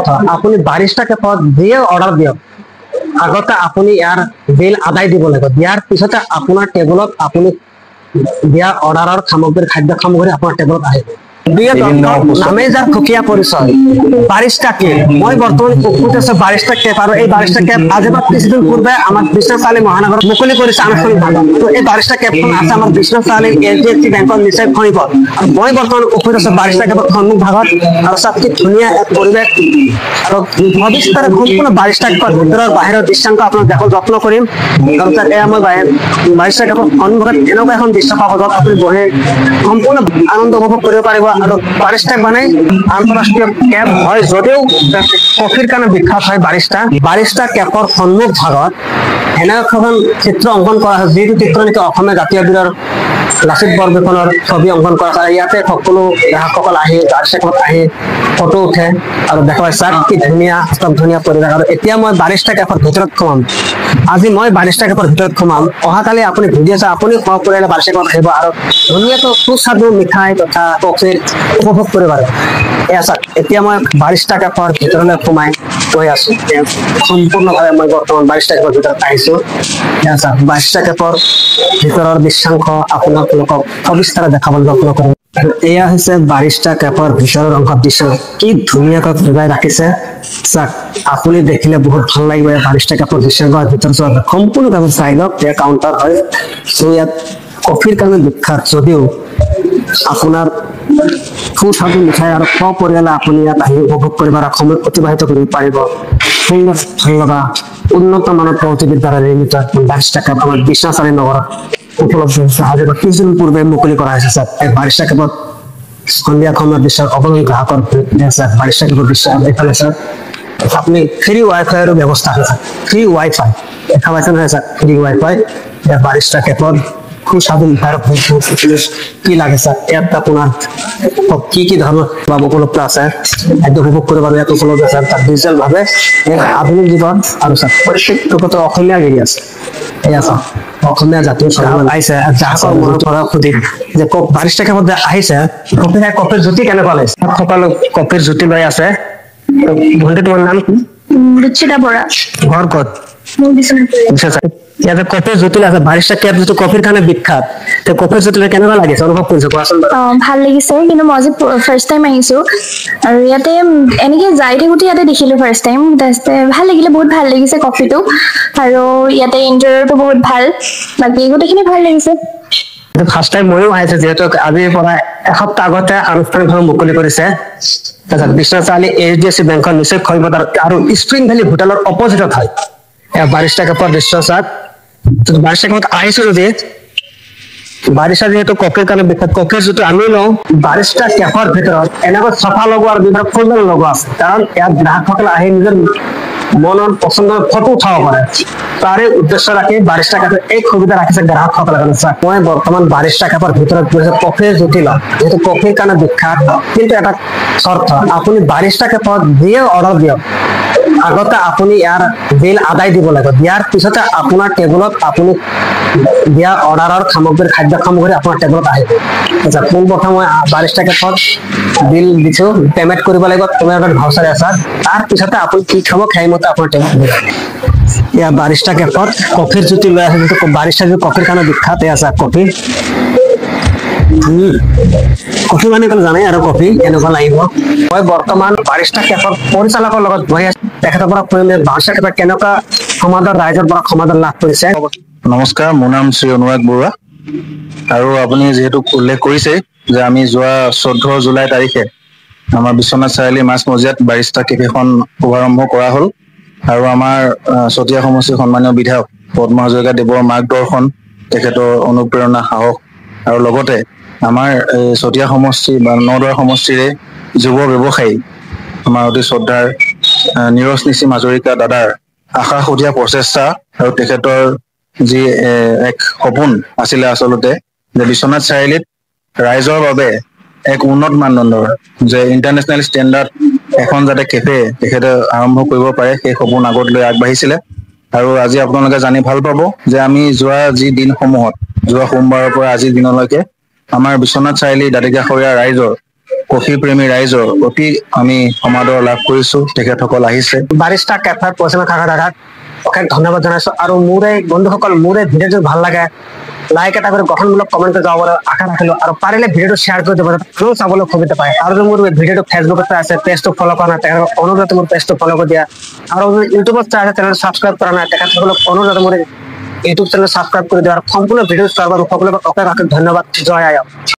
শৰ্ত আপুনি 22টা কেপত যিয়ে অৰ্ডাৰ দিয়ক আগতে আপুনি ইয়াৰ বিল আদায় দিব লাগিব দিয়াৰ পিছতে আপোনাৰ টেবুলত আপুনি দিয়া অৰ্ডাৰৰ সামগ্ৰী খাদ্য সামগ্ৰী আপোনাৰ টেবুলত আহিব নামে যাৰ সুকীয়া পৰিচয় 22টা কেপ মই বৰ্তমান উপস্থিত আছো 22টা কেপ আৰু এই 22টা কেপ আজি বা কিছুদিন পূৰ্বে আমাৰ বিশ্বনাথ চাৰিআলি মহানগৰত মুকলি কৰিছে আনুষ্ঠানিকভাৱে তো এই 22টা কেপখন আছে আমাৰ বিশ্বনাথ চাৰিআলি HDFC বেংকৰ নিচেই সমীপত আৰু মই বৰ্তমান উপস্থিত আছো 22টা কেপৰ সন্মুখ ভাগত আৰু চাওক কি ধুনীয়া এক পৰিৱেশ আৰু ভৱিষ্যতে সম্পূৰ্ণ 22টা কেপৰ ভিতৰৰ বাহিৰৰ দৃশ্যাংক আপোনাক দেখাৰ যত্ন কৰিম আৰু তাত এয়া মই 22টা কেপৰ সন্মুখত এনেকুৱা এখন দৃশ্য পাব য'ত আপুনি বহি সম্পূৰ্ণ আনন্দ উপভোগ কৰিব পাৰিব আৰু 22টা মানে আন্তঃৰাষ্ট্ৰীয় কেপ হয় যদিও কফিৰ কাৰণে বিখ্যাত হয় 22টা কেপৰ সন্মুখ ভাগত এনেখন চিত্ৰ অংকন কৰা হয় যিটো চিত্ৰ নেকি অসমীয়া জাতীয় বীৰৰ লাচিত বৰফুকনৰ ছবি অংকন কৰা হয় ইয়াতে সকলো গ্ৰাহকসকল আহি 22টা কেপত আহি ফটো উঠে আৰু দেখা পাই চাওক কি ধুনীয়া পৰিৱেশ আৰু এতিয়া মই 22টা কেপৰ ভিতৰত সোমাম আজি মই 22টা কেপৰ ভিতৰত সোমাম অহাকালি আপুনি ভিডিঅ' চাই আপুনি সপৰিয়ালে 22টা কেপত আহিব আৰু ধুনীয়াকৈ সুস্বাদু মিঠাই তথা কফিৰ উপভোগ কৰিব পাৰে এয়া চাওক এতিয়া মই 22টা কেপৰ ভিতৰলৈ সোমাই গৈ আছো সম্পূৰ্ণভাৱে মই বৰ্তমান 22টা কেপৰ ভিতৰত আহিছো এয়া চাওক 22টা কেপৰ ভিতৰৰ দৃশ্যাংশ আপোনালোকক সবিস্তাৰে দেখাবলৈ যত্ন কৰিম এয়া হৈছে 22টা কেপৰ ভিতৰৰ অংশৰ দৃশ্য কি ধুনীয়াকৈ সজাই ৰাখিছে চাওক আপুনি দেখিলে বহুত ভাল লাগিব 22টা কেপৰ দৃশ্যাংশৰ ভিতৰত সম্পূৰ্ণভাৱে চাই লওক এয়া কাউণ্টাৰ হয় চ' ইয়াত কফিৰ কাৰণে বিখ্যাত যদিও আপোনাৰ সুস্বাদু মিঠাই আৰু সপৰিয়ালে আপুনি ইয়াত আহি উপভোগ কৰিব আৰু সময় অতিবাহিত কৰিব পাৰিব সুন্দৰ ভাল লগা উন্নত মানৰ প্ৰযুক্তিবিদ্যাৰে নিৰ্মিত 22টা কেপ আমাৰ বিশ্বনাথ চাৰিআলি নগৰত উপলব্ধ হৈছে আজি বা কিছুদিন পূৰ্বে মুকলি কৰা হৈছে স্যাৰ এই 22টা কেপত সন্ধিয়া সময়ত বিশ্বৰ অগণন গ্ৰাহকৰ স্যাৰ 22টা কেপৰ দৃশ্য এইফালে স্যার আপনি ফ্রি ওয়াইফাইয়ের ব্যবস্থা আছে ফ্রি ওয়াইফাই দেখা পাইছেন নহয় স্যার ফ্রি ওয়াইফাই 22টা কেপত সুস্বাদু মিঠাইৰ কি লাগে স্যাৰ ইয়াত আপোনাৰ কি ধৰণৰ বা উপলব্ধ আছে খাদ্য উপভোগ কৰিব ইয়াত উপলব্ধ আছে তাত ডিজিটেল ভাৱে আধুনিক জীৱন আৰু স্যাৰ প্ৰত্যেকটো অসমীয়া গেৰি আছে এয়া স্যাৰ অসমীয়া জাতীয় সংগঠন আহিছে জাহাজৰ মনৰ পৰা সুধিম যে 22টা কেপত আহিছে কফিৰ জুতি কেনেকুৱা লাগিছে সকলো কফিৰ জুতি লৈ আছে বন্ধু তোমাৰ নাম কি ৰুচিতা বড়া ঘৰ কত ইয়াতে কফিৰ জুতি আছে 22টা কেপ যেটো কফিৰ কাৰণে বিখ্যাত তে কফিৰ জুতি কেনেকুৱা লাগিছে অনুভৱ কৰিছে কোৱাচোন ভাল লাগিছে কিন্তু মই ফাৰ্স্ট টাইম আহিছো আৰু ইয়াতে এনেকে যাই থাকোতে ইয়াতে দেখিলো ফাৰ্স্ট টাইম ভাল লাগিলে বহুত ভাল লাগিছে কফিটো আৰু ইয়াতে ইন্টেৰিয়ৰটো বহুত ভাল বাকি গোটেইখিনি ভাল লাগিছে ফাৰ্স্ট টাইম ময়ো আহিছে যেহেতু আজিৰ পৰা এসপ্তাহ আগতে আনুষ্ঠানিকভাৱে মুকলি কৰিছে বিশ্বনাথ চাৰিআলি HDFC বেংকৰ নিচেই সমীপত আৰু স্প্ৰিং ভেলী হোটেলৰ অপজিটত হয় 22টা কেপৰ দৃশ্য চাওক 22টা কেপত আহিছো যদি 22টা যেহেতু কফিৰ কাৰণে বিখ্যাত কফিৰ যিটো আমি লওঁ 22টা কেপৰ ভিতৰত এনেকুৱা চফা লগোৱাৰ বিভিন্ন ফুলদানি লগোৱা আছে কাৰণ ইয়াত গ্ৰাহকসকলে আহি নিজৰ মনৰ পচন্দৰ ফটো উঠাব পাৰে তাৰে উদ্দেশ্য ৰাখি 22টা কেপৰ এই সুবিধা ৰাখিছে গ্ৰাহকসকলৰ কাৰণে মই বৰ্তমান 22টা কেপৰ ভিতৰত কফিৰ জুতি লওঁ যেহেতু কফিৰ কাৰণে বিখ্যাত কিন্তু এটা শৰ্ত আপুনি 22টা কেপত যিয়ে অৰ্ডাৰ দিয়ক আগতে আপুনি ইয়াৰ বিল আদায় দিব লাগিব দিয়াৰ পিছতে আপোনাৰ টেবুলত আপুনি দিয়া অৰ্ডাৰৰ সামগ্ৰী খাদ্য সামগ্ৰী আপোনাৰ টেবুলত আহিব আচ্ছা পোনপ্ৰথমে মই 22টা কেপত বিল দিছো পেমেন্ট কৰিব লাগিব তোমাৰ ভাউচাৰ আছে তাৰ পিছতে আপুনি কি খাব খাই মতে আপোনাৰ টেবুলত ইয়া 22টা কেপত কফিৰ জুতি লৈ আছে যেটো 22টা কফিৰ কাৰণে বিখ্যাত আছে কফি কফি মানে কোন জানে আৰু কফি এনেকুৱা লাগিব মই বৰ্তমান 22টা কেপৰ পৰিচালকৰ লগত বহি আছো তেখেতৰ পৰা 22টা কেপৰ কেনেকুৱা সমাদৰ ৰাইজৰ পৰা সমাদৰ লাভ কৰিছে নমস্কাৰ মোৰ নাম শ্ৰী অনুৰাগ বৰুৱা আৰু আপুনি যেহেতু উল্লেখ কৰিছে যে আমি যোৱা 14 জুলাই তাৰিখে আমাৰ বিশ্বনাথ চাৰিআলি মাছ মজিয়াত 22টা কেফেখন শুভাৰম্ভ কৰা হ'ল আৰু আমাৰ চতিয়া সমষ্টিৰ সন্মানীয় বিধায়ক পদ্ম হাজৰিকা দেৱৰ মাৰ্গদৰ্শন তেখেতৰ অনুপ্ৰেৰণা সাহস আৰু লগতে আমাৰ চতিয়া সমষ্টি বা নদুৱাৰ সমষ্টিৰে যুৱ ব্যৱসায়ী আমাৰ অতি শ্ৰদ্ধাৰ নিৰজ নিশি হাজৰিকা দাদাৰ আশা সুধীয়া প্ৰচেষ্টা আৰু তেখেতৰ যি এক সপোন আছিলে আচলতে যে বিশ্বনাথ চাৰিআলিত ৰাইজৰ বাবে এক উন্নত মানদণ্ডৰ যে ইন্টাৰনেশ্যনেল ষ্টেণ্ডাৰ্ড এখন যাতে কেফে তেখেতে আৰম্ভ কৰিব পাৰে সেই সপোন আগত লৈ আগবাঢ়িছিলে আৰু আজি আপোনালোকে জানি ভাল পাব যে আমি যোৱা যি দিনসমূহত যোৱা সোমবাৰৰ পৰা আজিৰ দিনলৈকে আমাৰ বিশ্বনাথ চাৰিআলি দাঁতিকাষৰীয়া ৰাইজৰ কফি প্ৰেমী ৰাইজৰ অতি আমি সমাদৰ লাভ কৰিছো, তেখেতসকল আহিছে। বাৰিষ্টা কেফে পৰিচালনা কাকা দাদাক অশেষ ধন্যবাদ জনাইছো। আৰু মোৰ এই বন্ধুসকল, মোৰ এই ভিডিঅ'টো ভাল লাগে লাইক এটা কৰি গঠনমূলক কমেণ্ট কৰি যাবলৈ আশা ৰাখিলো, আৰু পাৰিলে ভিডিঅ'টো শ্বেয়াৰ কৰি দিব যাতে আনও চাবলৈ সুবিধা পায়। আৰু যদি মোৰ ভিডিঅ'টো ফেচবুকত চাই আছে, পেজটো ফ'ল' কৰা নাই, তেখেতক অনুৰোধ মোৰ পেজটো ফ'ল' কৰি দিয়া। আৰু যদি ইউটিউবত চাই আছে চেনেল ছাবস্ক্ৰাইব কৰা নাই, তেখেতসকলক অনুৰোধ মোৰ ইউটিউব চেনেল ছাবস্ক্ৰাইব কৰি দিয়া। আৰু সম্পূৰ্ণ ভিডিঅ' চোৱাৰ বাবে সকলোকে অশেষ অশেষ ধন্যবাদ। জয় আই অসম।